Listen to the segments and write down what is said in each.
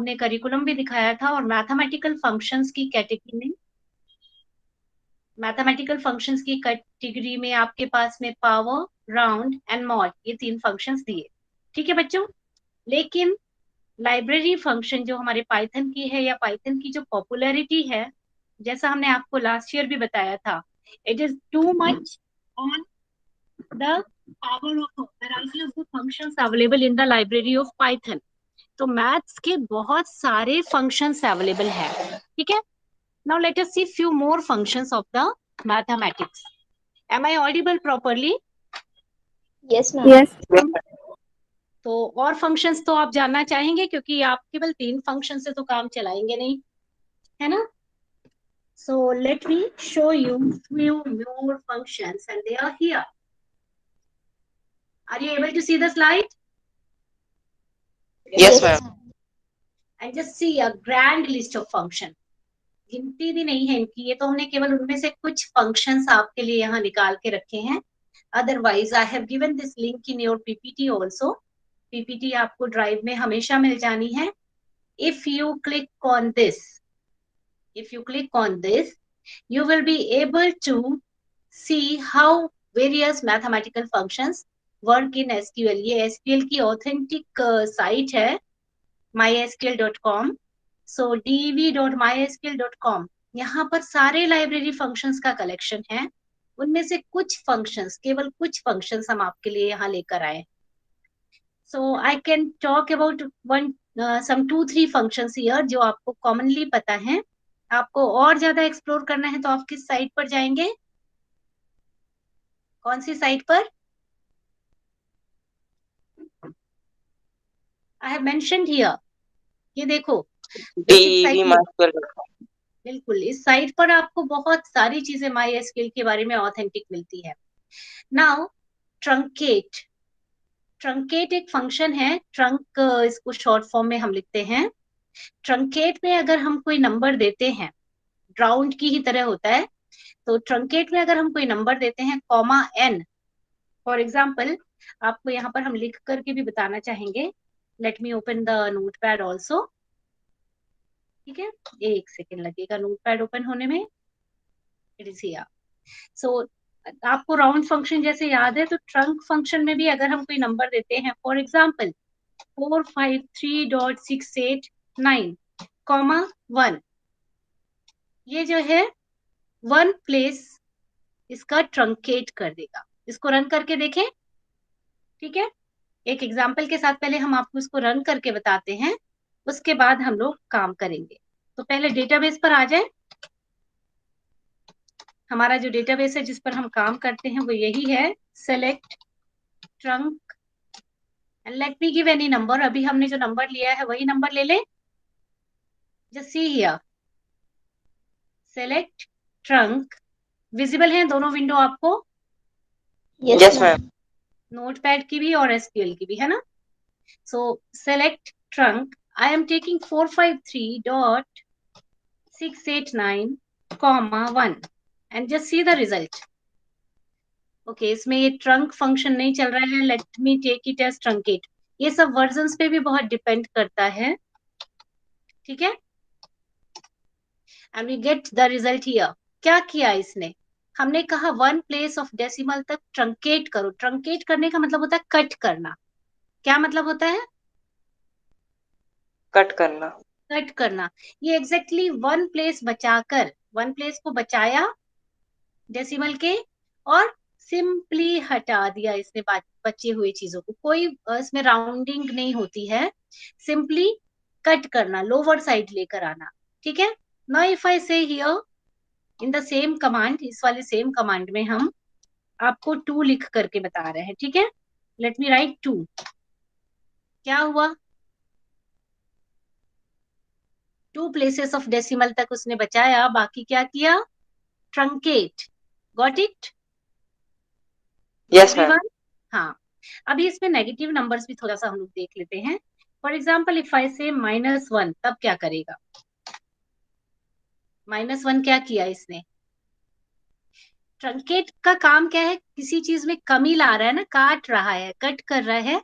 हमने करिकुलम भी दिखाया था, और मैथमेटिकल फंक्शंस की कैटेगरी में आपके पास में पावर, राउंड एंड मॉड, ये 3 फंक्शंस दिए। ठीक है बच्चों, लेकिन लाइब्रेरी फंक्शन जो हमारे पाइथन की है, या पाइथन की जो पॉपुलैरिटी है, जैसा हमने आपको लास्ट ईयर भी बताया था, it is too much on the power of variety of the functions available in the library of Python. तो मैथ्स के बहुत सारे फंक्शंस अवेलेबल हैं। ठीक है, now let us see few more functions of the mathematics. Am I audible properly? Yes ma'am. Yes. तो और functions तो आप जानना चाहेंगे, क्योंकि आप केवल 3 फंक्शन से तो काम चलाएंगे नहीं, है ना? So let me show you few more functions, and they are here. Are you able to see the slide? Yes, ma'am. And just see a grand list of function. गिनती भी नहीं है इनकी, ये तो हमने केवल उनमें से कुछ फंक्शंस आपके लिए यहाँ निकाल के रखे हैं। Otherwise I have given this link in your PPT also. PPT आपको ड्राइव में हमेशा मिल जानी है। If you click on this, you will be able to see how various mathematical functions work in SQL. ये SQL की authentic site है mysql.com. so dev.mysql.com, यहाँ पर सारे लाइब्रेरी फंक्शंस का कलेक्शन है। उनमें से कुछ फंक्शंस, केवल कुछ फंक्शंस हम आपके लिए यहाँ लेकर आए। So I can talk about some 2-3 functions here जो आपको कॉमनली पता है। आपको और ज्यादा एक्सप्लोर करना है तो आप किस साइट पर जाएंगे? कौन सी साइट पर? आई हैव मेंशन्ड हियर, ये देखो, बेसिक साइट। बिल्कुल, इस साइट पर आपको बहुत सारी चीजें MySQL के बारे में ऑथेंटिक मिलती है। नाउ ट्रंकेट, ट्रंकेट एक फंक्शन है। ट्रंक इसको शॉर्ट फॉर्म में हम लिखते हैं। ट्रंकेट में अगर हम कोई नंबर देते हैं, राउंड की ही तरह होता है, तो ट्रंकेट में अगर हम कोई नंबर देते हैं n, फॉर एग्जाम्पल आपको यहाँ पर हम लिख करके भी बताना चाहेंगे। Let me open the notepad also. ठीक है, 1 सेकेंड लगेगा नोटपैड ओपन होने में। It is here. सो आपको राउंड फंक्शन जैसे याद है, तो ट्रंक फंक्शन में भी अगर हम कोई नंबर देते हैं, फॉर एग्जाम्पल 453.689, 1, ये जो है 1 प्लेस इसका ट्रंकेट कर देगा। इसको रन करके देखें। ठीक है, एक एग्जाम्पल के साथ पहले हम आपको इसको रन करके बताते हैं, उसके बाद हम लोग काम करेंगे। तो पहले डेटाबेस पर आ जाए। हमारा जो डेटाबेस है जिस पर हम काम करते हैं वो यही है, select trunk and let me give any number. अभी हमने जो नंबर लिया है वही नंबर ले ले। Just see here, select trunk. Visible है दोनों विंडो आपको? Yes ma'am. नोटपैड की भी और एसक्यूएल की भी, है ना? So select trunc, I am taking 453.689, 1 and just see the result. Okay, इसमें ये ट्रंक फंक्शन नहीं चल रहा है। Let me take it as truncate. ये सब वर्जन्स पे भी बहुत डिपेंड करता है। ठीक है, and we get the result here. क्या किया इसने? हमने कहा 1 प्लेस ऑफ डेसिमल तक ट्रंकेट करो। ट्रंकेट करने का मतलब होता है कट करना। क्या मतलब होता है? कट करना। कट करना। ये एग्जैक्टली 1 प्लेस बचाकर, 1 प्लेस को बचाया डेसिमल के, और सिंपली हटा दिया इसने बचे हुए चीजों को। कोई इसमें राउंडिंग नहीं होती है, सिंपली कट करना, लोअर साइड लेकर आना। ठीक है, नाउ इफ आई से here in the same command, इस वाले सेम कमांड में हम आपको 2 लिख करके बता रहे हैं। ठीक है, लेट मी राइट 2। क्या हुआ? 2 प्लेसेस ऑफ डेसिमल तक उसने बचाया, बाकी क्या किया? Truncate. Got it? Yes ma'am. हाँ, अभी इसमें नेगेटिव नंबर्स भी थोड़ा सा हम लोग देख लेते हैं। फॉर एग्जाम्पल इफ आई से -1, तब क्या करेगा? -1 क्या किया इसने? ट्रंकेट का काम क्या है? किसी चीज में कमी ला रहा है ना, काट रहा है, कट कर रहा है,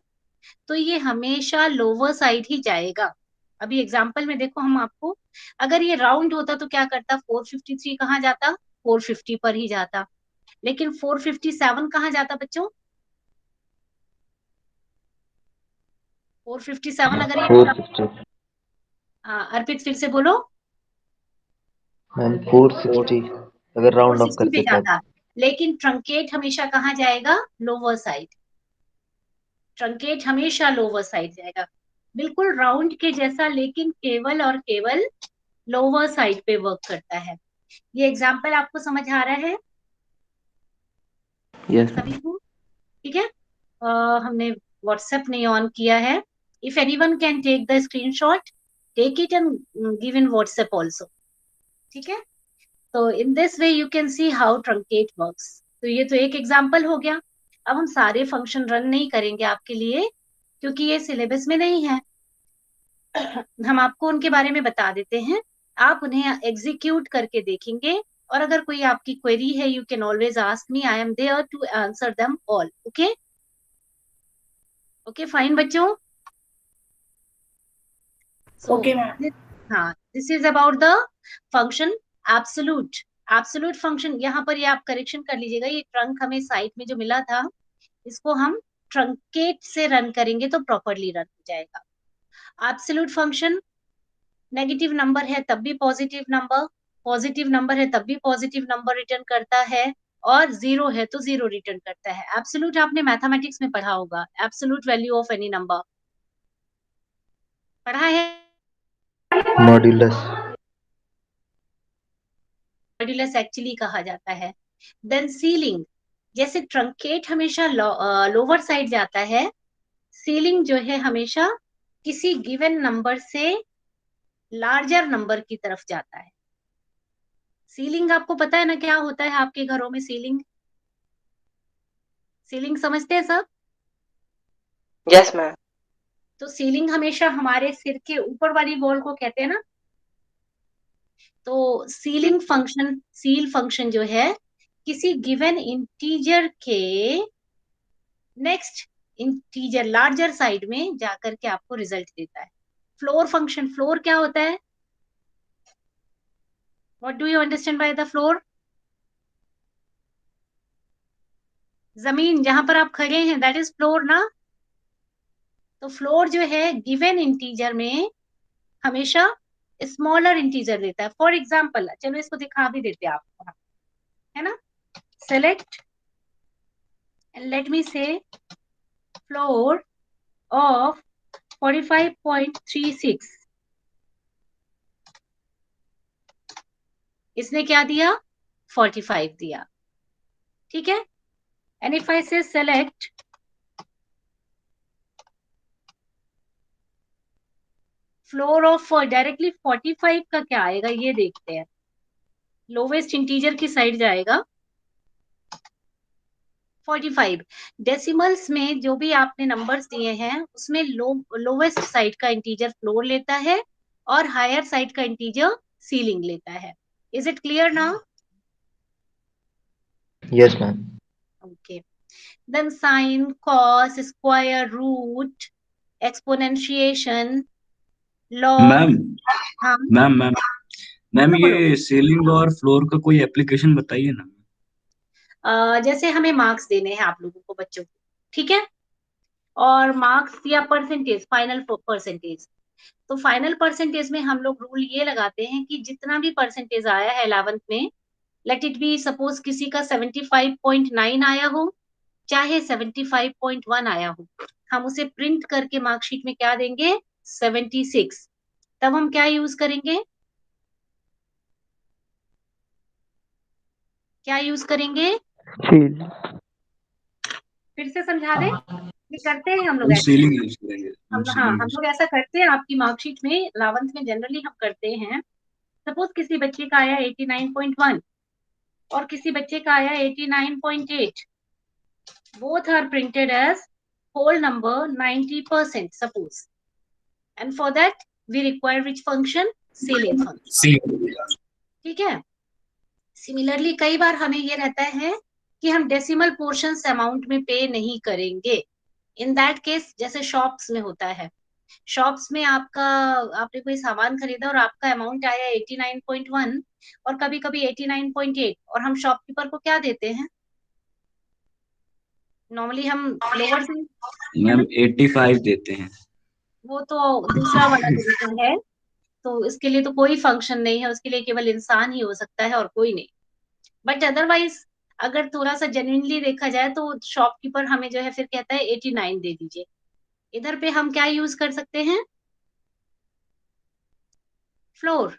तो ये हमेशा लोअर साइड ही जाएगा। अभी एग्जाम्पल में देखो, हम आपको, अगर ये राउंड होता तो क्या करता, 453 कहाँ जाता, 450 पर ही जाता, लेकिन 457 कहाँ जाता बच्चों, 457 अगर ये, 460 हाँ अर्पित फिर से बोलो, मैम 460 अगर राउंड ऑफ 460 पे करते तब। जाता, लेकिन ट्रंकेट हमेशा कहाँ जाएगा, लोअर साइड, ट्रंकेट हमेशा लोअर साइड जाएगा, बिल्कुल राउंड के जैसा, लेकिन केवल और केवल लोअर साइड पे वर्क करता है। ये एग्जाम्पल आपको समझ आ रहा है यस सभी को, ठीक है। हमने व्हाट्सएप नहीं ऑन किया है, if anyone can take the screenshot, take it and give in WhatsApp also, ठीक है। तो in this way you can see how truncate works. तो ये तो एक एग्जाम्पल हो गया। अब हम सारे फंक्शन रन नहीं करेंगे आपके लिए, क्योंकि ये सिलेबस में नहीं है। हम आपको उनके बारे में बता देते हैं, आप उन्हें एग्जीक्यूट करके देखेंगे, और अगर कोई आपकी क्वेरी है, you can always ask me, I am there to answer them all. Okay okay fine बच्चों। Okay, ma'am. हाँ, this is about the function absolute. Absolute function, यहाँ पर ये आप करेक्शन कर लीजिएगा, ये ट्रंक हमें साइट में जो मिला था, इसको हम ट्रंकेट से रन करेंगे तो प्रॉपरली रन हो जाएगा। एब्सोल्यूट फंक्शन, नेगेटिव नंबर है तब भी पॉजिटिव नंबर, पॉजिटिव नंबर है तब भी पॉजिटिव नंबर रिटर्न करता है, और जीरो है तो जीरो रिटर्न करता है। एब्सोल्यूट आपने मैथमेटिक्स में पढ़ा होगा, absolute value of any number पढ़ा है, मॉड्यूलस। मॉड्यूलस एक्चुअली कहा जाता है। देन सीलिंग, जैसे ट्रंकेट हमेशा लोअर साइड जाता है, सीलिंग जो है हमेशा किसी गिवन नंबर से लार्जर नंबर की तरफ जाता है। सीलिंग आपको पता है ना क्या होता है आपके घरों में, सीलिंग, सीलिंग समझते हैं सब? Yes, ma'am. तो सीलिंग हमेशा हमारे सिर के ऊपर वाली वॉल को कहते हैं ना। तो सीलिंग फंक्शन, सील फंक्शन जो है, किसी गिवन इंटीजर के नेक्स्ट इंटीजर लार्जर साइड में जाकर के आपको रिजल्ट देता है। फ्लोर फंक्शन, फ्लोर क्या होता है, what do you understand by the floor? जमीन जहां पर आप खड़े हैं, दैट इज फ्लोर ना। तो फ्लोर जो है गिवन इंटीजर में हमेशा स्मॉलर इंटीजर देता है। फॉर एग्जाम्पल, चलो इसको दिखा भी देते हैं आपको, है ना। Select and let me say floor of 45.36, इसने क्या दिया, 45 दिया, ठीक है। एंड इफ आई से सेलेक्ट फ्लोर ऑफ, डायरेक्टली 45 का क्या आएगा ये देखते हैं, लोवेस्ट इंटीजर की साइड जाएगा 45। डेसिमल्स में जो भी आपने नंबर्स दिए हैं, उसमें लोवेस्ट साइड का इंटीजर फ्लोर लेता है, और हायर साइड का इंटीजर सीलिंग लेता है। Is it clear now? Yes ma'am. Okay, then sine, cos, square root, exponentiation, log. Ma'am हाँ मैम मैम मैम बोलो। ये सीलिंग और फ्लोर का कोई एप्लीकेशन बताइए ना। जैसे हमें मार्क्स देने हैं आप लोगों को, बच्चों को, ठीक है, और मार्क्स या परसेंटेज, फाइनल परसेंटेज। तो फाइनल परसेंटेज में हम लोग रूल ये लगाते हैं कि जितना भी परसेंटेज आया है 11th में, लेट इट बी सपोज किसी का 75.9 आया हो, चाहे 75.1 आया हो, हम उसे प्रिंट करके मार्कशीट में क्या देंगे, 76। तब हम क्या यूज करेंगे, क्या यूज करेंगे, सील। फिर से समझा दे, ये करते हैं हम लोग हम ऐसे। सीलिंग यूज करेंगे, हम हाँ, सीलिंग हम यूज लोग ऐसा करते हैं आपकी मार्कशीट में 11th में, जनरली हम करते हैं। सपोज किसी बच्चे का आया 89.1 और किसी बच्चे का आया 89.8, both are printed as whole number 90% suppose, and for that we require which function, ceiling function, ceiling. ठीक है। सिमिलरली कई बार हमें ये रहता है कि हम डेसिमल पोर्शंस अमाउंट में पे नहीं करेंगे, इन दैट केस जैसे शॉप्स में होता है, शॉप्स में आपका, आपने कोई सामान खरीदा और आपका अमाउंट आया 89.1 और कभी कभी 89.8, और हम शॉपकीपर को क्या देते हैं? नॉर्मली हम लोअर से, है मैम ना, 85 देते हैं। वो तो दूसरा वाला तरीका है, तो इसके लिए तो कोई फंक्शन नहीं है, उसके लिए केवल इंसान ही हो सकता है और कोई नहीं। बट अदरवाइज अगर थोड़ा सा जेन्युइनली देखा जाए तो शॉपकीपर हमें जो है फिर कहता है 89 दे दीजिए। इधर पे हम क्या यूज कर सकते हैं? फ्लोर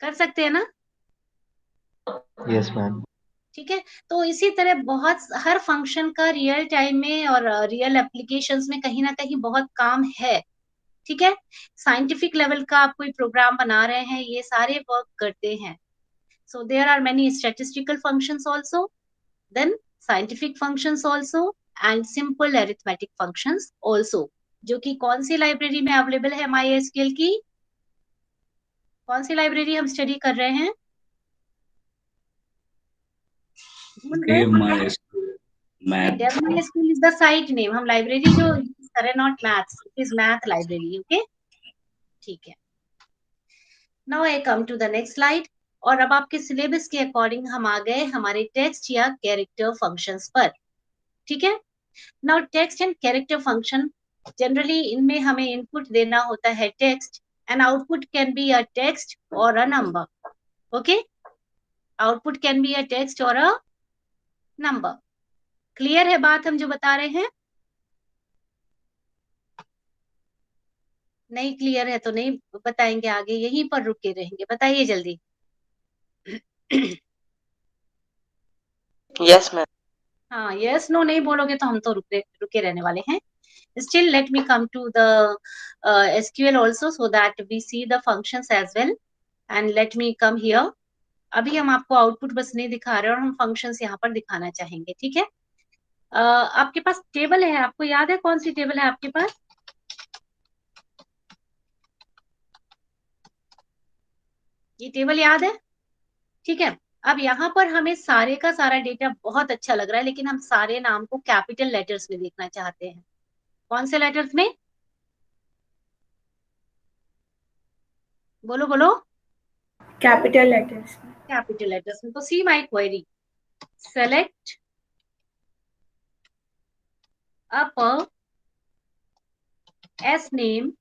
कर सकते हैं ना? Yes, ma'am. ठीक है। तो इसी तरह बहुत हर फंक्शन का रियल टाइम में और रियल एप्लीकेशंस में कहीं ना कहीं बहुत काम है। ठीक है। साइंटिफिक लेवल का आप कोई प्रोग्राम बना रहे हैं, ये सारे वर्क करते हैं। So there are many statistical functions also, then scientific functions also, and simple arithmetic functions also, जो कि कौन सी लाइब्रेरी में अवेलेबल है MySQL की? कौन सी लाइब्रेरी हम स्टडी कर रहे हैं? भूल गए? Okay, MySQL math. MySQL is the site name, हम लाइब्रेरी जो यूज कर रहे हैं, not maths, it is math library. Okay, ठीक है। Now I come to the next slide. और अब आपके सिलेबस के अकॉर्डिंग हम आ गए हमारे टेक्स्ट या कैरेक्टर फंक्शंस पर। ठीक है। Now text and character function, generally इनमें हमें इनपुट देना होता है text, and output can be a text और a number. Okay, output can be a text और अ नंबर। क्लियर है बात हम जो बता रहे हैं? नहीं क्लियर है तो नहीं बताएंगे आगे, यहीं पर रुके रहेंगे, बताइए जल्दी। Yes, ma'am. हाँ, यस नो नहीं बोलोगे तो हम तो रुके रुके रहने वाले हैं। Still, let me come to the SQL also so that we see the functions as well. And let me come here. अभी हम आपको आउटपुट बस नहीं दिखा रहे और हम फंक्शंस यहाँ पर दिखाना चाहेंगे। ठीक है। आपके पास टेबल है, आपको याद है कौन सी टेबल है आपके पास? ये टेबल याद है? ठीक है। अब यहाँ पर हमें सारे का सारा डेटा बहुत अच्छा लग रहा है, लेकिन हम सारे नाम को कैपिटल लेटर्स में देखना चाहते हैं। कौन से लेटर्स में? बोलो बोलो। Capital letters. कैपिटल लेटर्स में। तो see my query, select upper S name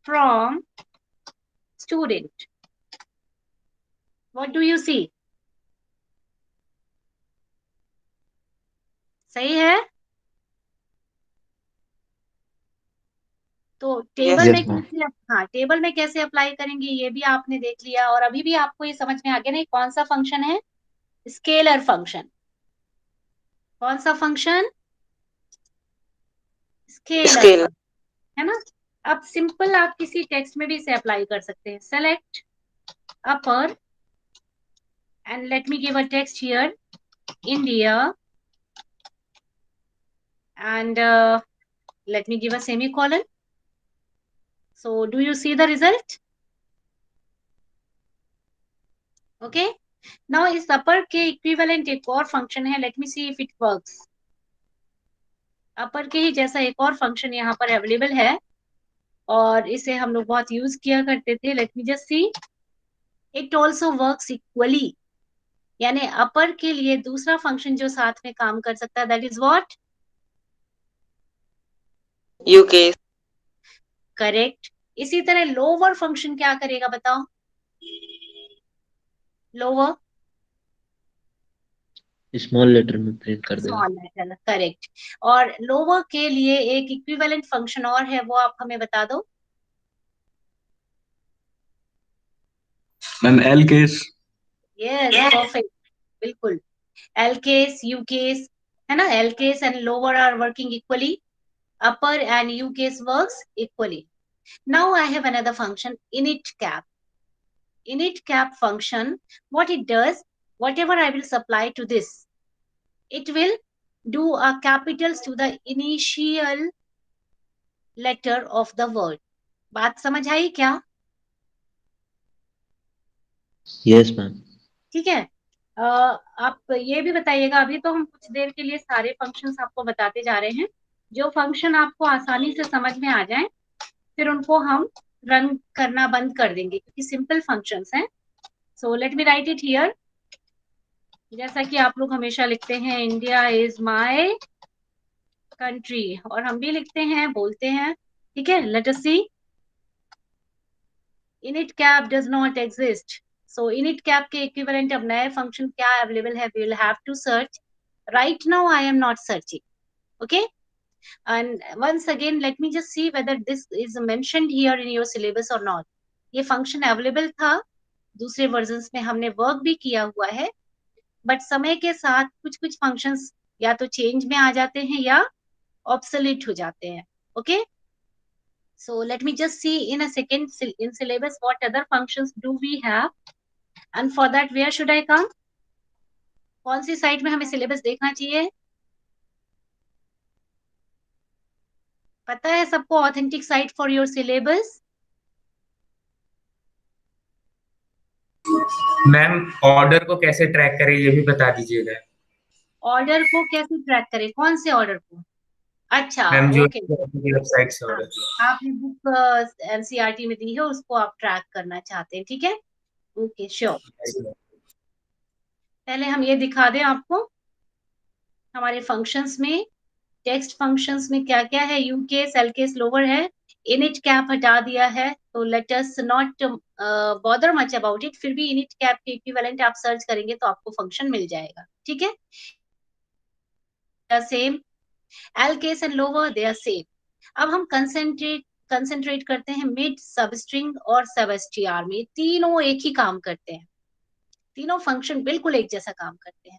from student. What do you see? सही है? तो टेबल Yes, में ma'am. कैसे, हाँ टेबल में कैसे अप्लाई करेंगे ये भी आपने देख लिया, और अभी भी आपको ये समझ में आ गया नहीं कौन सा फंक्शन है? Scalar function. कौन सा फंक्शन? Scalar, Scale. है ना। अब सिंपल आप किसी टेक्स्ट में भी इसे अप्लाई कर सकते हैं। Select upper and let me give a text here, India, and let me give a semicolon. So do you see the result? Okay. Now इस upper के equivalent एक और function है, let me see if it works. upper के ही जैसा एक और function यहाँ पर available है और इसे हम लोग बहुत use किया करते थे। Let me just see. It also works equally. यानी upper के लिए दूसरा function जो साथ में काम कर सकता है, that is what? UK. Correct. इसी तरह lower function क्या करेगा बताओ? lower स्मॉल लेटर में प्रिंट कर देगा। Small letter, correct. और लोअर के लिए एक इक्विवेलेंट फंक्शन और है, वो आप हमें बता दो। Ma'am L case. Yes, perfect, बिल्कुल। एल केस, यू केस, है ना। L case and lower are working equally, upper and U case works equally. Now I have another function, init cap. Init cap function, what it does, whatever I will supply to this, it will do a capitals to the initial letter of the word. बात समझ आई क्या? Yes ma'am. ठीक है। आप ये भी बताइएगा, अभी तो हम कुछ देर के लिए सारे फंक्शंस आपको बताते जा रहे हैं, जो फंक्शन आपको आसानी से समझ में आ जाए फिर उनको हम रन करना बंद कर देंगे क्योंकि सिंपल फंक्शंस हैं। सो let me right it here. जैसा कि आप लोग हमेशा लिखते हैं इंडिया इज माय कंट्री, और हम भी लिखते हैं, बोलते हैं, ठीक है। Let us see. init cap does not exist, so init cap के इक्विवेलेंट अब नए फंक्शन क्या अवेलेबल है, we will have to search. Right now I am not searching, okay. And once again let me just see whether this is mentioned here in your syllabus or not. ये function available था, दूसरे versions में हमने work भी किया हुआ है, but समय के साथ कुछ कुछ फंक्शंस या तो चेंज में आ जाते हैं या ऑब्सोलीट हो जाते हैं, okay. So let me just see in a second in syllabus what other functions do we have, and for that where should I come? कौन सी साइट में हमें सिलेबस देखना चाहिए? पता है सबको authentic site for your syllabus? Ma'am order को कैसे ट्रैक करें ये भी बता दीजिएगा। ऑर्डर को कैसे ट्रैक करें? कौन से ऑर्डर को? अच्छा मैम जो ओके, वेबसाइट से ऑर्डर किया आपने बुक एनसीईआरटी में दी है उसको आप ट्रैक करना चाहते हैं, ठीक है, ओके श्योर। पहले हम ये दिखा दें आपको हमारे फंक्शंस में, टेक्स्ट फंक्शंस में क्या क्या है। U case, L case, lower है, इनिट कैप हटा दिया है, तो let us not bother much about it. फिर भी इनिट कैप के इक्विवेलेंट आप सर्च करेंगे तो आपको फंक्शन मिल जाएगा, ठीक है। Same L case and lower they are same. अब हम कंसेंट्रेट करते हैं मिड, सबस्ट्रिंग और सबस्ट्र में। तीनों एक ही काम करते हैं, तीनों फंक्शन बिल्कुल एक जैसा काम करते हैं।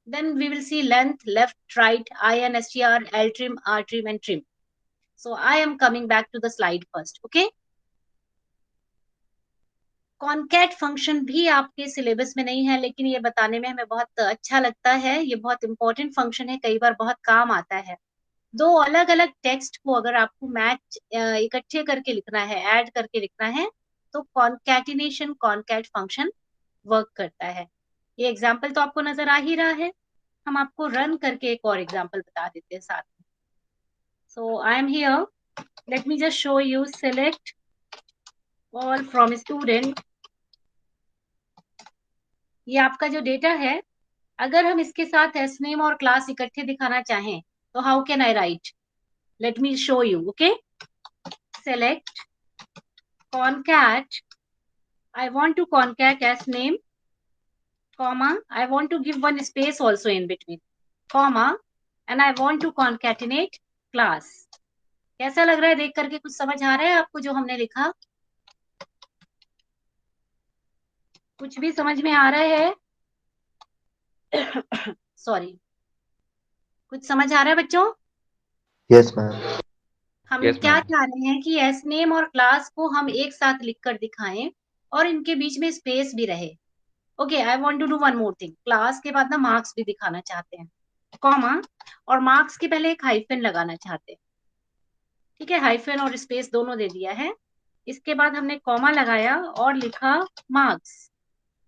Then we will see length, left, right, in, str, ltrim, rtrim and trim. So I am coming back to the slide first, okay? Concat function भी आपके सिलेबस में नहीं है, लेकिन ये बताने में हमें बहुत अच्छा लगता है। ये बहुत इंपॉर्टेंट फंक्शन है, कई बार बहुत काम आता है। दो अलग अलग टेक्स्ट को अगर आपको मैच इकट्ठे करके लिखना है, ऐड करके लिखना है, तो कॉनकैटिनेशन कॉनकैट फंक्शन वर्क करता है। ये एग्जाम्पल तो आपको नजर आ ही रहा है, हम आपको रन करके एक और एग्जाम्पल बता देते हैं साथ में। So I am here, let me just show you, select all from student. ये आपका जो डेटा है, अगर हम इसके साथ एस नेम और क्लास इकट्ठे दिखाना चाहें तो how can I right? Let me show you, okay. Select concat, I want to concat as name, comma, I want to give one space also in between, comma, and I want to concatenate class. कैसा लग रहा है देख करके? कुछ समझ आ रहा है आपको जो हमने लिखा? कुछ भी समझ में आ रहा है? सॉरी, कुछ समझ आ रहा है बच्चों? Yes ma'am. हम Yes, क्या ma'am. चाह रहे हैं कि एस नेम और क्लास को हम एक साथ लिखकर दिखाएं और इनके बीच में स्पेस भी रहे। Okay, I want to do one more thing. Class के बाद ना मार्क्स भी दिखाना चाहते हैं, कॉमा, और मार्क्स के पहले एक हाइफन लगाना चाहते हैं, ठीक है। हाइफन और स्पेस दोनों दे दिया है। इसके बाद हमने कॉमा लगाया और लिखा marks,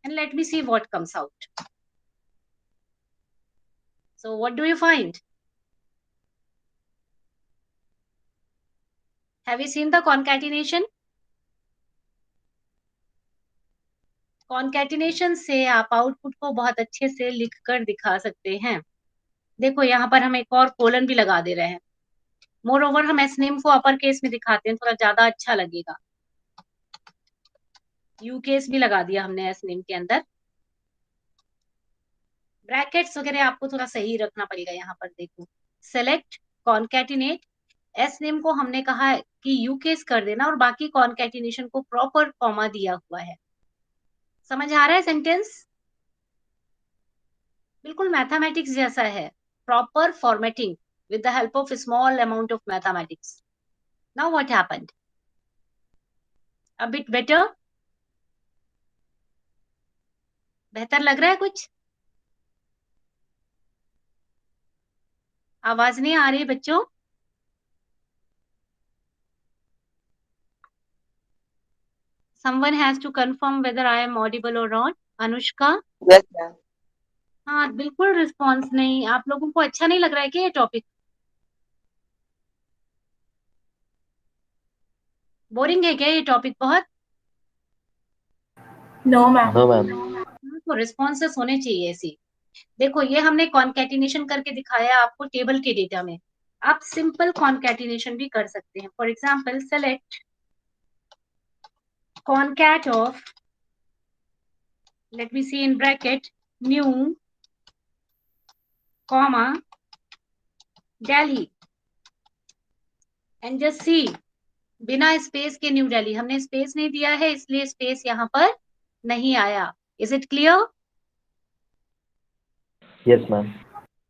and let me see what comes out. So what do you find? Have you seen the concatenation? Concatenation से आप आउटपुट को बहुत अच्छे से लिख कर दिखा सकते हैं। देखो यहाँ पर हम एक और कोलन भी लगा दे रहे हैं। मोर ओवर हम एस नेम को अपर केस में दिखाते हैं, थोड़ा ज्यादा अच्छा लगेगा। यू केस भी लगा दिया हमने एस नेम के अंदर। ब्रैकेट्स वगैरह आपको थोड़ा सही रखना पड़ेगा यहाँ पर। देखो, सेलेक्ट कॉन्कैटिनेट, एस नेम को हमने कहा है कि यू केस कर देना और बाकी कॉन्कैटिनेशन को प्रॉपर कॉमा दिया हुआ है। समझ आ रहा है सेंटेंस? बिल्कुल मैथमेटिक्स जैसा है, proper formatting with the help of a small amount of mathematics. Now what happened? A bit better? बेहतर लग रहा है कुछ? आवाज नहीं आ रही बच्चों? Someone has to confirm whether I am audible or not. Anushka? Yes, ma'am. हाँ बिल्कुल रिस्पॉन्स नहीं। आप लोगों को अच्छा नहीं लग रहा है क्या ये टॉपिक? बोरिंग है क्या ये टॉपिक बहुत? No ma'am. No ma'am. तो रिस्पॉन्सेस होने चाहिए ऐसी। देखो ये हमने कॉन्कैटिनेशन करके दिखाया आपको टेबल के डेटा में। आप सिंपल कॉन्कैटिनेशन भी कर सकते हैं। For example select concat of, let me see in bracket, new comma Delhi and just see, बिना स्पेस के न्यू दिल्ली। हमने स्पेस नहीं दिया है इसलिए स्पेस यहाँ पर नहीं आया। Is it clear? Yes ma'am.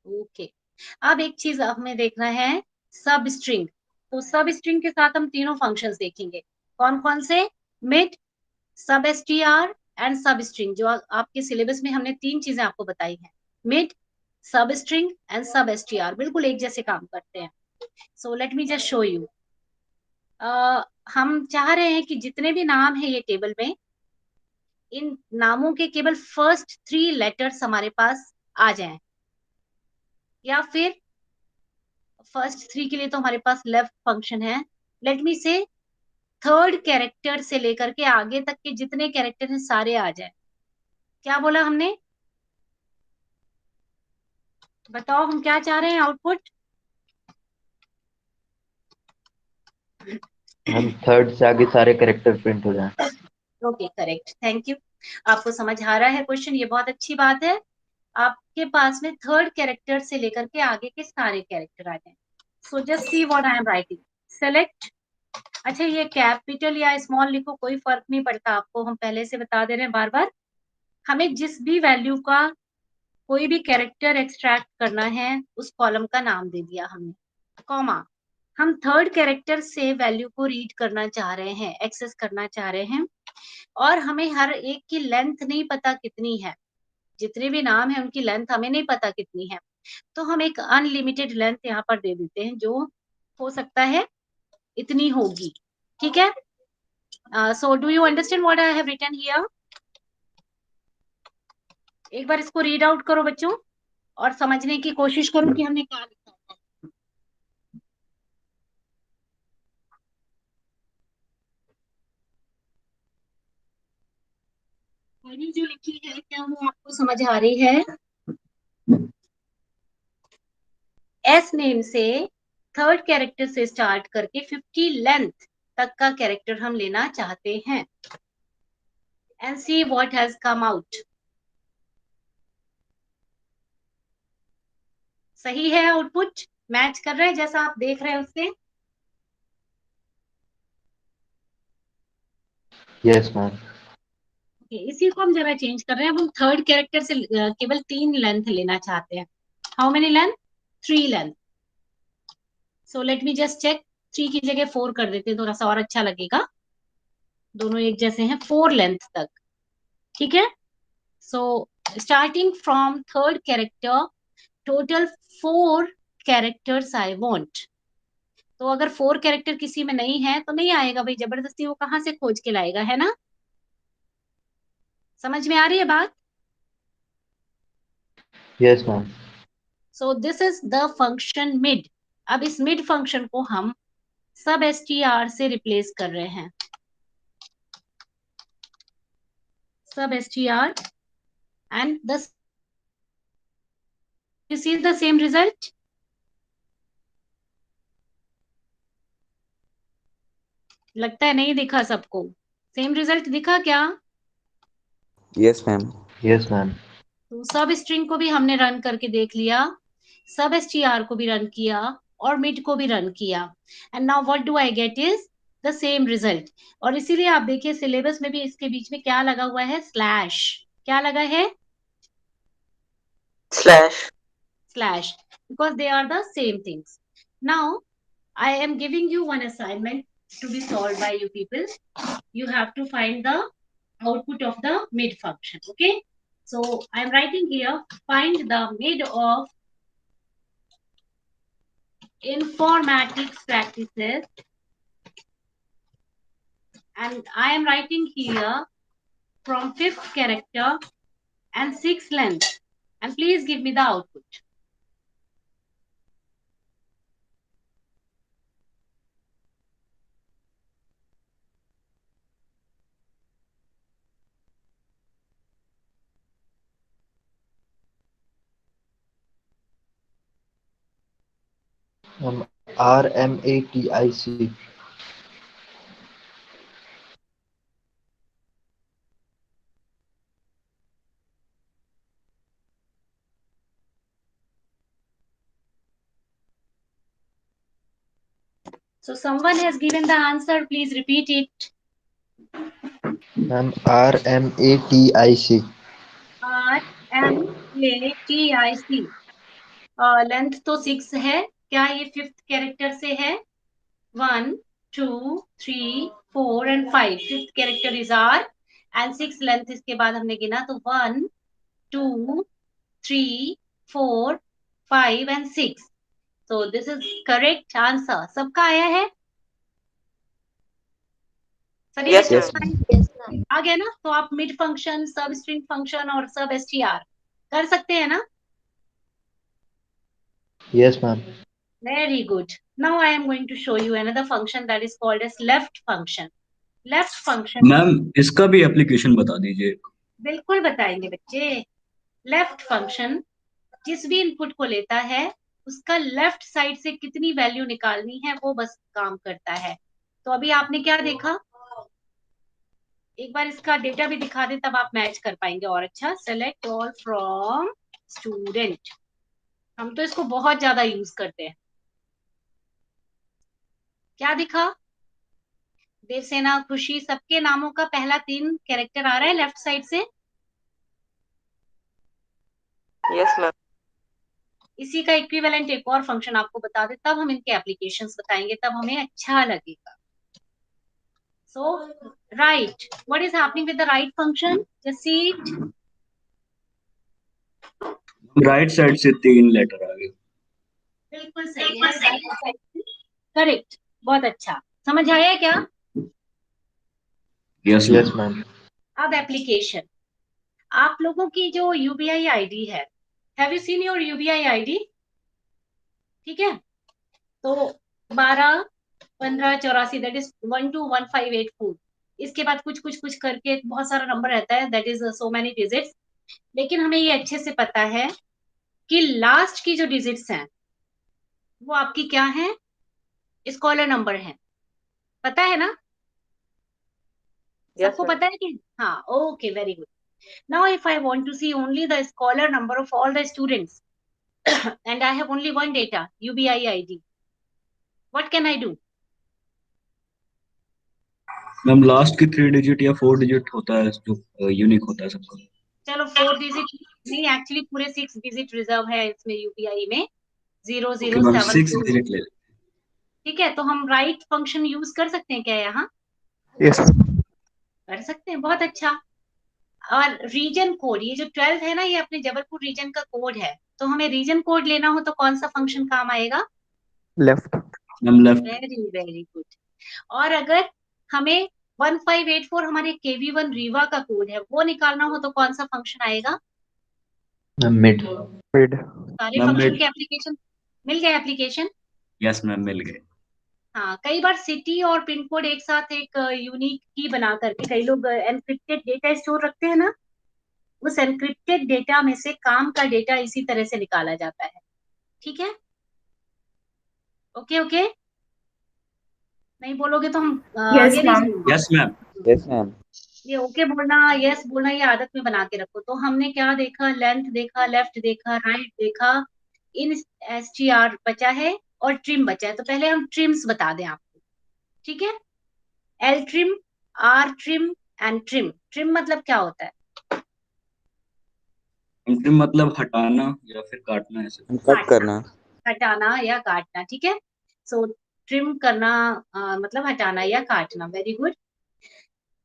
Okay. अब एक चीज हमें देखना है, सब स्ट्रिंग। तो सब स्ट्रिंग के साथ हम तीनों फंक्शंस देखेंगे। कौन कौन से? मिड, सब एसटीआर एंड सब स्ट्रिंग। जो आपके सिलेबस में हमने तीन चीजें आपको बताई हैं, मिड, सब स्ट्रिंग एंड सब एसटीआर, बिल्कुल एक जैसे काम करते हैं। सो let me just show you. हम चाह रहे हैं कि जितने भी नाम है ये टेबल में, इन नामों के केवल फर्स्ट 3 लेटर्स हमारे पास आ जाएं, या फिर फर्स्ट 3 के लिए तो हमारे पास लेफ्ट फंक्शन है। लेट मी से थर्ड कैरेक्टर से लेकर के आगे तक के जितने कैरेक्टर हैं सारे आ जाए। क्या बोला हमने? बताओ हम क्या चाह रहे हैं आउटपुट? हम थर्ड से आगे सारे कैरेक्टर प्रिंट हो जाएं। Okay correct, thank you. आपको समझ आ रहा है क्वेश्चन, ये बहुत अच्छी बात है। आपके पास में थर्ड कैरेक्टर से लेकर के आगे के सारे कैरेक्टर आ जाए। So just see what I am writing. Select, अच्छा ये कैपिटल या स्मॉल लिखो कोई फर्क नहीं पड़ता आपको, हम पहले से बता दे रहे हैं बार बार। हमें जिस भी वैल्यू का कोई भी कैरेक्टर एक्सट्रैक्ट करना है उस कॉलम का नाम दे दिया हमने, कॉमा। हम थर्ड कैरेक्टर से वैल्यू को रीड करना चाह रहे हैं, एक्सेस करना चाह रहे हैं, और हमें हर एक की लेंथ नहीं पता कितनी है। जितने भी नाम है उनकी लेंथ हमें नहीं पता कितनी है, तो हम एक अनलिमिटेड लेंथ यहाँ पर दे देते हैं, जो हो सकता है इतनी होगी। ठीक है? So do you understand what I have written here? एक बार इसको रीड आउट करो बच्चों और समझने की कोशिश करो कि हमने क्या लिखा है। मैंने जो लिखी है क्या वो आपको समझ आ रही है? एस नेम से थर्ड कैरेक्टर से स्टार्ट करके 50 लेंथ तक का कैरेक्टर हम लेना चाहते हैं। And see what has come out. सही है आउटपुट? मैच कर रहा है जैसा आप देख रहे हैं उससे? Yes ma'am. इसी को हम जरा चेंज कर रहे हैं। हम थर्ड कैरेक्टर से केवल 3 लेंथ लेना चाहते हैं। How many length? 3 length. So let me just check. 3 की जगह 4 कर देते हैं, थोड़ा सा और अच्छा लगेगा। दोनों एक जैसे हैं, 4 लेंथ तक। ठीक है? So starting from third character, total 4 characters I want. तो अगर 4 कैरेक्टर किसी में नहीं है तो नहीं आएगा भाई, जबरदस्ती वो कहाँ से खोज के लाएगा, है ना? समझ में आ रही है बात? Yes ma'am. So this is the function mid. अब इस मिड फंक्शन को हम सब एसटीआर से रिप्लेस कर रहे हैं। सब STR and the you see the same result? लगता है नहीं दिखा सबको। सेम रिजल्ट दिखा क्या? Yes ma'am. Yes ma'am. तो सब स्ट्रिंग को भी हमने रन करके देख लिया, सब एसटीआर को भी रन किया और मिड को भी रन किया। And now what do I get is the same result. और इसीलिए आप देखिए सिलेबस में भी इसके बीच में क्या लगा हुआ है? स्लैश। क्या लगा है? Slash. Slash, because they are the same things. Now I am giving you one assignment to be solved by you people. You have to find the output of the mid function. Okay, so I am writing here, find the mid of informatics practices, and I am writing here from 5th character and 6th length, and please give me the output. RMATIC. So someone has given the answer. Please repeat it. RMATIC. RMATIC. Length तो 6 है, क्या ये 5th character से है? 1 2 3 4 and 5. 5th character is R and 6 length इसके बाद हमने गिना तो 1 2 3 4 5 and 6. So this is correct answer. सबका आया है? सभी Yes, yes, बच्चों आ गया ना? तो आप मिड फंक्शन, सब स्ट्रिंग फंक्शन और सब str कर सकते हैं ना? Yes, ma'am. Very good. Now I am going to show you another function that is called as left function. Left function. Ma'am इसका भी एप्लीकेशन बता दीजिए। बिल्कुल बताएंगे बच्चे। लेफ्ट फंक्शन जिस भी इनपुट को लेता है उसका लेफ्ट साइड से कितनी वैल्यू निकालनी है वो बस काम करता है। तो अभी आपने क्या देखा, एक बार इसका डेटा भी दिखा दे तब आप मैच कर पाएंगे और अच्छा। सेलेक्ट ऑल फ्रॉम स्टूडेंट, हम तो इसको बहुत ज्यादा यूज करते हैं। क्या दिखा? देवसेना, खुशी, सबके नामों का पहला 3 कैरेक्टर आ रहा है लेफ्ट साइड से। yes, ma'am. इसी का इक्विवेलेंट एक और फंक्शन आपको बता दे तब हम इनके एप्लीकेशंस बताएंगे, तब हमें अच्छा लगेगा। So right, what is happening with the right function? Just see it. Right side से 3 लेटर आ गए। बिल्कुल सही है, करेक्ट, बहुत अच्छा। समझ आया क्या? Yes Yes, ma'am. अब एप्लीकेशन, आप लोगों की जो यूबीआई आईडी है, have you seen your UBI ID? ठीक है, तो 12 15 84 दैट इज 121584। इसके बाद कुछ कुछ कुछ करके बहुत सारा नंबर रहता है, that is so many digits. लेकिन हमें ये अच्छे से पता है कि लास्ट की जो डिजिट्स हैं वो आपकी क्या है? स्कॉलर नंबर है, पता है ना? Yes, सबको ma'am. पता है कि हाँ? Okay, very good. Now if I want to see only the scholar number of all the students and I have only one data, UBI ID. What can I do? Ma'am last की 3 digit या 4 digit होता है जो unique होता है सबका। चलो 4 digit नहीं, एक्चुअली पूरे 6 डिजिट रिजर्व है इसमें यूपीआई में, 0074। 6 डिजिट ले। ठीक है, तो हम राइट फंक्शन यूज कर सकते हैं क्या यहाँ? Yes, ma'am. कर सकते हैं, बहुत अच्छा। और रीजन कोड, ये जो 12 है ना, ये अपने जबलपुर रीजन का कोड है, तो हमें रीजन कोड लेना हो तो कौन सा फंक्शन काम आएगा? Left. Ma'am left. Very very good. और अगर हमें 1584 हमारे KV1 रीवा का कोड है वो निकालना हो तो कौन सा फंक्शन आएगा? Mid. Mid. सारे मैम फंक्शन मिड। के एप्लीकेशन मिल गए एप्लीकेशन। यस मैम मिल गए। हाँ, कई बार सिटी और पिन कोड एक साथ एक यूनिक की बना करके कई लोग एनक्रिप्टेड डेटा स्टोर रखते हैं ना, उस एनक्रिप्टेड डेटा में से काम का डेटा इसी तरह से निकाला जाता है। ठीक है, ओके ओके, नहीं बोलोगे तो हम Yes, आगे नहीं ma'am. चलेंगे। Yes ma'am. yes, ma'am. ये ओके बोलना, यस बोलना, ये आदत में बना के रखो। तो हमने क्या देखा? लेंथ देखा, लेफ्ट देखा, राइट देखा, इन STR बचा है और ट्रिम बचा है। तो पहले हम ट्रिम्स बता दें आपको, ठीक है? L trim, R trim and trim. Trim मतलब क्या होता है? ट्रिम मतलब हटाना या फिर काटना ऐसे। कट करना। हटाना या काटना, ठीक है। सो ट्रिम करना मतलब हटाना या काटना। Very good.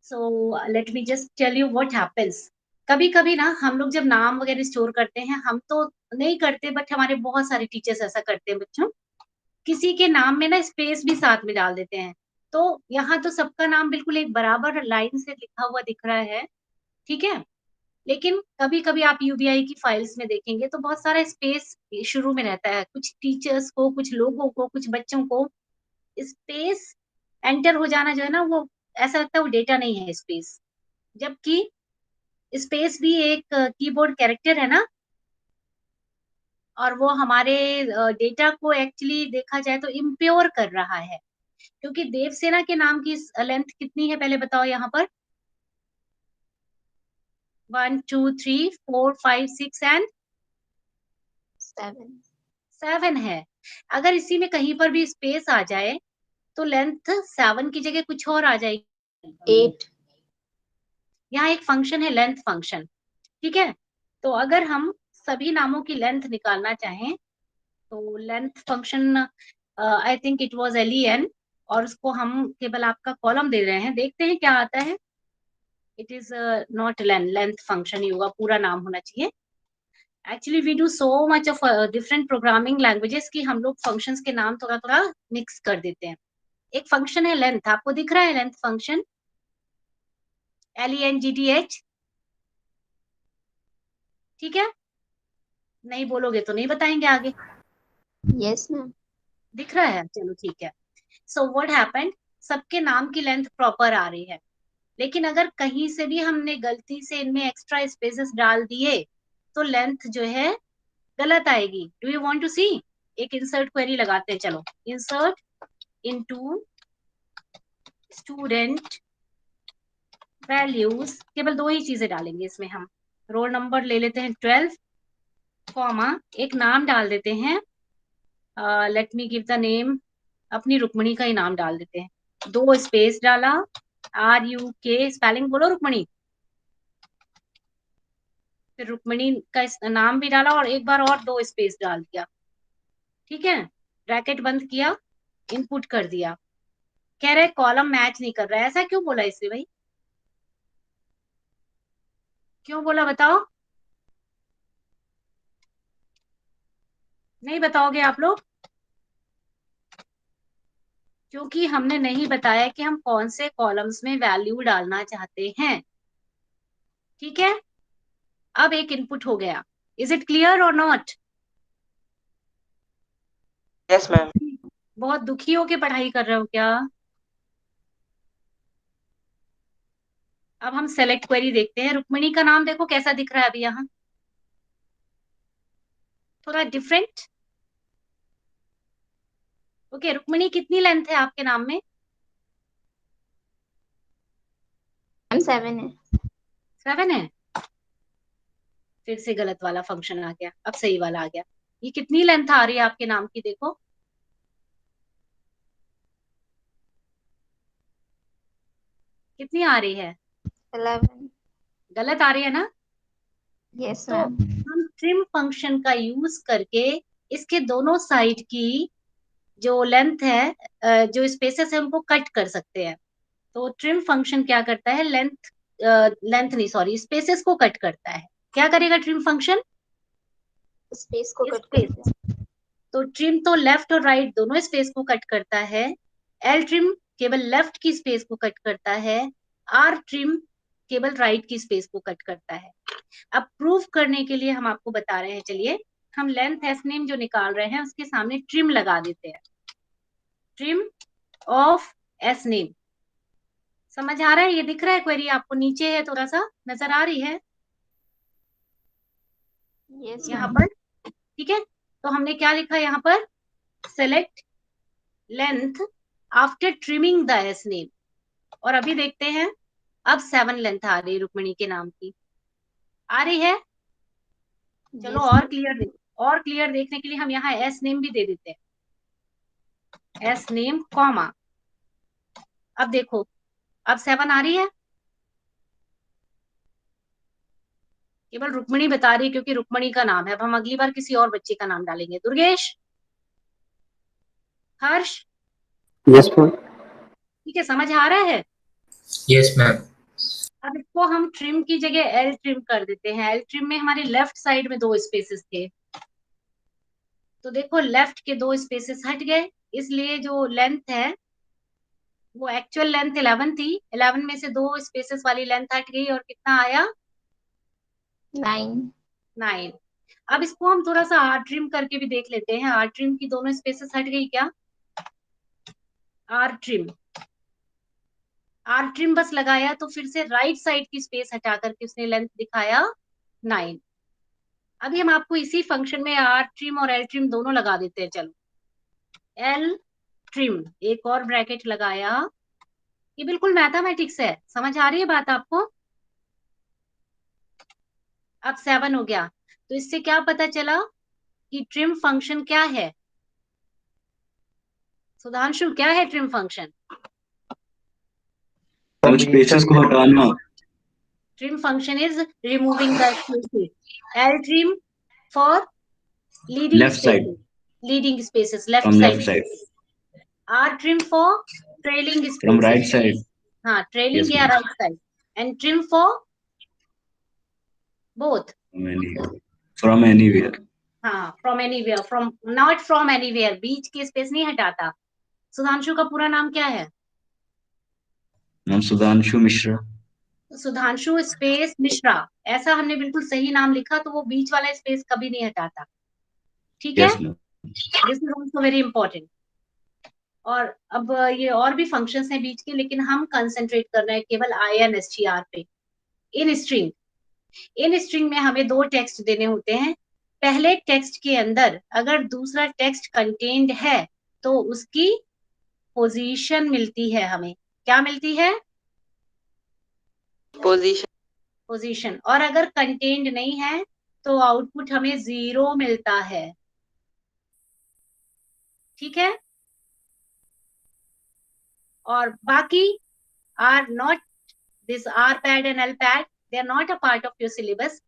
So let me just tell you what happens. कभी कभी ना हम लोग जब नाम वगैरह स्टोर करते हैं, हम तो नहीं करते बट हमारे बहुत सारे टीचर्स ऐसा करते हैं बच्चों, किसी के नाम में ना स्पेस भी साथ में डाल देते हैं। तो यहाँ तो सबका नाम बिल्कुल एक बराबर लाइन से लिखा हुआ दिख रहा है, ठीक है। लेकिन कभी कभी आप यूबीआई की फाइल्स में देखेंगे तो बहुत सारा स्पेस शुरू में रहता है। कुछ टीचर्स को, कुछ लोगों को, कुछ बच्चों को स्पेस एंटर हो जाना जो है ना, वो ऐसा लगता है वो डेटा नहीं है स्पेस, जबकि स्पेस भी एक कीबोर्ड कैरेक्टर है ना। और वो हमारे डेटा को एक्चुअली देखा जाए तो इम्प्योर कर रहा है, क्योंकि देवसेना के नाम की लेंथ कितनी है पहले बताओ यहाँ पर? 1 2 3 4 5 6 एंड 7 है। अगर इसी में कहीं पर भी स्पेस आ जाए तो लेंथ 7 की जगह कुछ और आ जाएगी, 8। यहाँ एक फंक्शन है लेंथ फंक्शन, ठीक है। तो अगर हम सभी नामों की लेंथ निकालना चाहें तो length function I think it was len, और उसको हम केवल आपका कॉलम दे रहे हैं, देखते हैं क्या आता है। It is not length function ही होगा, पूरा नाम होना चाहिए। Actually we do so much of different programming languages कि हम लोग फंक्शंस के नाम थोड़ा थोड़ा मिक्स कर देते हैं। एक फंक्शन है लेंथ, आपको दिख रहा है लेंथ फंक्शन, LENGTH, ठीक है। नहीं बोलोगे तो नहीं बताएंगे आगे। Yes ma'am. दिख रहा है, चलो ठीक है। सो व्हाट हैपेंड, सबके नाम की लेंथ प्रॉपर आ रही है, लेकिन अगर कहीं से भी हमने गलती से इनमें एक्स्ट्रा स्पेसेस डाल दिए तो लेंथ जो है गलत आएगी। डू यू वांट टू सी? एक इंसर्ट क्वेरी लगाते हैं, चलो। इंसर्ट इनटू स्टूडेंट वैल्यूज, केवल दो ही चीजें डालेंगे इसमें हम। रोल नंबर ले लेते हैं 12, कॉमा एक नाम डाल देते हैं, let me give the name, अपनी रुक्मणी का ही नाम डाल देते हैं। 2 स्पेस डाला, RUK, स्पेलिंग बोलो रुक्मणी, फिर रुक्मणी का नाम भी डाला और एक बार और 2 स्पेस डाल दिया, ठीक है। ब्रैकेट बंद किया, इनपुट कर दिया। कह रहे कॉलम मैच नहीं कर रहा है, ऐसा क्यों बोला इससे भाई? क्यों बोला बताओ? नहीं बताओगे आप लोग? क्योंकि हमने नहीं बताया कि हम कौन से कॉलम्स में वैल्यू डालना चाहते हैं, ठीक है। अब एक इनपुट हो गया। इज इट क्लियर और नॉट? Yes ma'am. बहुत दुखी होके पढ़ाई कर रहे हो क्या? अब हम सेलेक्ट क्वेरी देखते हैं। रुक्मिणी का नाम देखो कैसा दिख रहा है अभी यहाँ, थोड़ा डिफरेंट। ओके, रुक्मिणी कितनी लेंथ है आपके नाम में? 7 है। 7 है। फिर से गलत वाला फंक्शन आ गया, अब सही वाला आ गया। ये कितनी लेंथ आ रही है आपके नाम की देखो? कितनी आ रही है? 11। गलत आ रही है ना? यस तो मैम। हम ट्रिम फंक्शन का यूज करके इसके दोनों साइड की जो लेंथ है, जो स्पेसेस है, उनको कट कर सकते हैं। तो ट्रिम फंक्शन क्या करता है, लेंथ नहीं सॉरी, स्पेसेस को कट करता है। क्या करेगा ट्रिम फंक्शन? स्पेस को कट स्पेस। करते हैं। तो ट्रिम तो लेफ्ट और राइट दोनों स्पेस को कट करता है। एल ट्रिम केवल लेफ्ट की स्पेस को कट करता है। आर ट्रिम केवल राइट की स्पेस को कट करता है। अब प्रूव करने के लिए हम आपको बता रहे हैं, चलिए हम लेंथ एस नेम जो निकाल रहे हैं उसके सामने ट्रिम लगा देते हैं। ट्रिम ऑफ एस नेम, समझ आ रहा है? ये दिख रहा है क्वेरी आपको? नीचे है, थोड़ा सा नजर आ रही है यस यहाँ मैम। पर, ठीक है। तो हमने क्या लिखा यहाँ पर, select length after trimming the S name. और अभी देखते हैं, अब 7 लेंथ आ रही है रुक्मिणी के नाम की, आ रही है। चलो Yes, और ma'am. क्लियर देखने के लिए हम यहाँ एस नेम भी दे देते हैं, एस नेम कॉमा। अब देखो, अब 7 आ रही है। केवल रुक्मिणी बता रही है क्योंकि रुक्मिणी का नाम है। अब हम अगली बार किसी और बच्चे का नाम डालेंगे। दुर्गेश, हर्ष, यस मैम। ठीक है, समझ आ रहा है? Yes ma'am. अब इसको हम ट्रिम की जगह एल ट्रिम कर देते हैं। एल ट्रिम में हमारे लेफ्ट साइड में 2 स्पेसेस थे, तो देखो लेफ्ट के 2 स्पेसेस हट गए, इसलिए जो लेंथ है वो एक्चुअल लेंथ 11 थी। 11 में से 2 स्पेसेस वाली लेंथ हट गई और कितना आया? 9। 9। अब इसको हम थोड़ा सा आर ट्रिम करके भी देख लेते हैं। आर ट्रिम की दोनों स्पेसेस हट गई क्या? आर ट्रिम, आर ट्रिम बस लगाया तो फिर से राइट साइड की स्पेस हटा करके उसने लेंथ दिखाया 9। अभी हम आपको इसी फंक्शन में आर ट्रिम और एल ट्रिम दोनों लगा देते हैं। चलो, एल ट्रिम, एक और ब्रैकेट लगाया। ये बिल्कुल मैथमेटिक्स है, समझ आ रही है बात आपको? अब 7 हो गया, तो इससे क्या पता चला कि ट्रिम फंक्शन क्या है? सुधांशु, क्या है ट्रिम फंक्शन? और स्पेसेस को हटाना। Trim function is removing the spaces. L trim for leading Left side. spaces. Leading spaces, left From side. left side. R trim for trailing spaces. From right side. हाँ, trailing Yes, या ma'am. right side. And trim for both. From anywhere. हाँ, from anywhere. From not from anywhere. बीच के space नहीं हटाता। सुधांशु का पूरा नाम क्या है? नाम सुधांशु मिश्रा। सुधांशु स्पेस मिश्रा, ऐसा हमने बिल्कुल सही नाम लिखा, तो वो बीच वाला स्पेस कभी नहीं हटाता। ठीक है? Yes, ma'am. This is also very important. और अब ये और भी फंक्शंस हैं बीच के, लेकिन हम कंसंट्रेट कर रहे हैं केवल INSTR पे। इन स्ट्रिंग में हमें 2 टेक्स्ट देने होते हैं। पहले टेक्स्ट के अंदर अगर दूसरा टेक्स्ट कंटेन्ड है तो उसकी पोजीशन मिलती है हमें। क्या मिलती है? पोजीशन। और अगर कंटेन्ड नहीं है तो आउटपुट हमें 0 मिलता है। ठीक है? और बाकी are not, this R pad and L pad, they are not a part of your syllabus.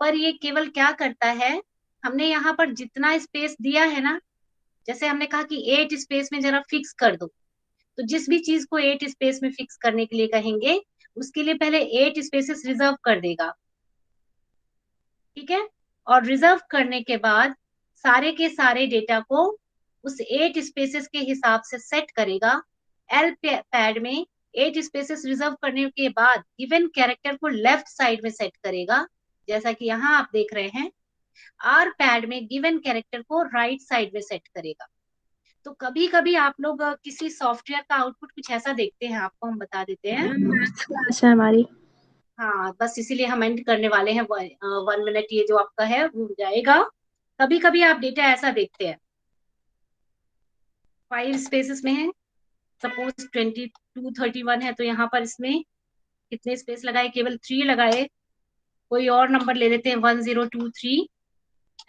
पर ये केवल क्या करता है, हमने यहाँ पर जितना स्पेस दिया है ना, जैसे हमने कहा कि 8 स्पेस में जरा फिक्स कर दो, तो जिस भी चीज को 8 स्पेस में फिक्स करने के लिए कहेंगे उसके लिए पहले 8 स्पेसेस रिजर्व कर देगा। ठीक है? और रिजर्व करने के बाद सारे के सारे डेटा को उस 8 स्पेसेस के हिसाब से सेट करेगा। एल पैड में 8 स्पेसेस रिजर्व करने के बाद गिवन कैरेक्टर को लेफ्ट साइड में सेट करेगा, जैसा कि यहाँ आप देख रहे हैं। आर पैड में गिवन कैरेक्टर को राइट साइड में सेट करेगा। तो कभी कभी आप लोग किसी सॉफ्टवेयर का आउटपुट कुछ ऐसा देखते हैं, आपको हम बता देते हैं। क्लास है हमारी। हाँ, बस इसीलिए हम एंड करने वाले हैं। 1 मिनट ये जो आपका है वो हो जाएगा। कभी कभी आप डेटा ऐसा देखते हैं, 5 स्पेसेस में है, सपोज 2231 है, तो यहाँ पर इसमें कितने स्पेस लगाए? केवल 3 लगाए। कोई और नंबर ले लेते हैं 1023,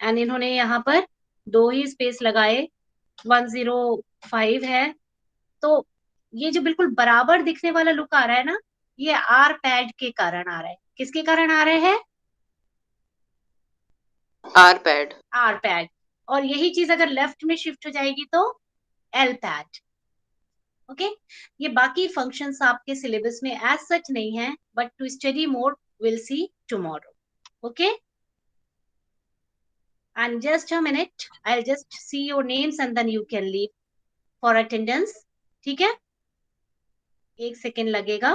एंड इन्होंने यहाँ पर 2 ही स्पेस लगाए, 105 है। तो ये जो बिल्कुल बराबर दिखने वाला लुक आ रहा है ना, ये आर पैड के कारण आ रहा है। किसके कारण आ रहा है? R pad. और यही चीज अगर लेफ्ट में शिफ्ट हो जाएगी तो एल पैड। ओके? ये बाकी फंक्शंस आपके सिलेबस में एज सच नहीं है, but to study more will see tomorrow. Okay? And just a minute, I'll just see your names and then you can leave for attendance. ठीक है? 1 second लगेगा।